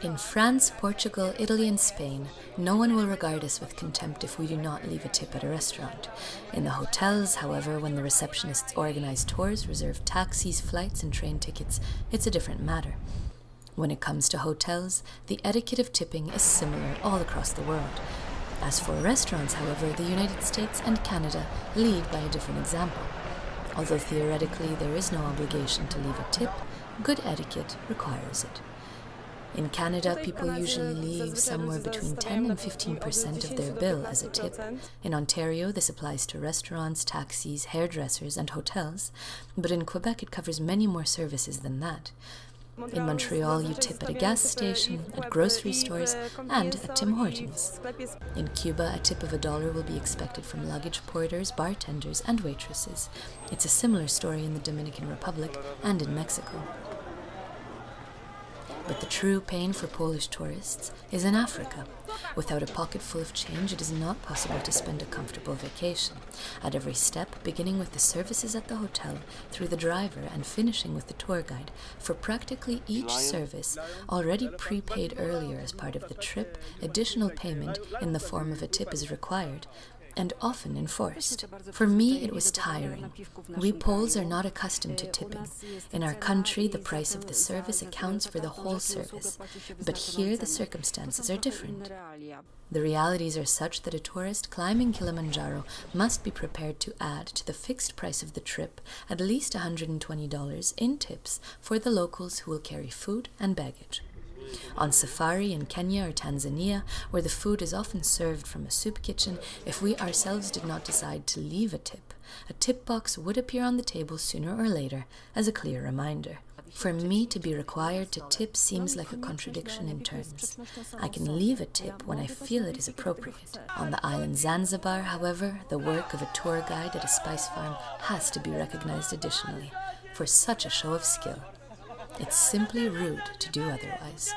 In France, Portugal, Italy and Spain, no one will regard us with contempt if we do not leave a tip at a restaurant. In the hotels, however, when the receptionists organize tours, reserve taxis, flights and train tickets, it's a different matter. When it comes to hotels, the etiquette of tipping is similar all across the world. As for restaurants, however, the United States and Canada lead by a different example. Although theoretically there is no obligation to leave a tip, good etiquette requires it. In Canada, people usually leave somewhere between 10 and 15% of their bill as a tip. In Ontario, this applies to restaurants, taxis, hairdressers, and hotels, but in Quebec it covers many more services than that. In Montreal, you tip at a gas station, at grocery stores, and at Tim Hortons. In Cuba, a tip of $1 will be expected from luggage porters, bartenders, and waitresses. It's a similar story in the Dominican Republic and in Mexico. But the true pain for Polish tourists is in Africa. Without a pocket full of change, it is not possible to spend a comfortable vacation. At every step, beginning with the services at the hotel, through the driver, and finishing with the tour guide, for practically each service, already prepaid earlier as part of the trip, additional payment in the form of a tip is required, and often enforced. For me, it was tiring. We Poles are not accustomed to tipping. In our country, the price of the service accounts for the whole service, but here the circumstances are different. The realities are such that a tourist climbing Kilimanjaro must be prepared to add to the fixed price of the trip at least $120 in tips for the locals who will carry food and baggage. On safari in Kenya or Tanzania, where the food is often served from a soup kitchen, if we ourselves did not decide to leave a tip box would appear on the table sooner or later as a clear reminder. For me, to be required to tip seems like a contradiction in terms. I can leave a tip when I feel it is appropriate. On the island Zanzibar, however, the work of a tour guide at a spice farm has to be recognized additionally for such a show of skill. It's simply rude to do otherwise.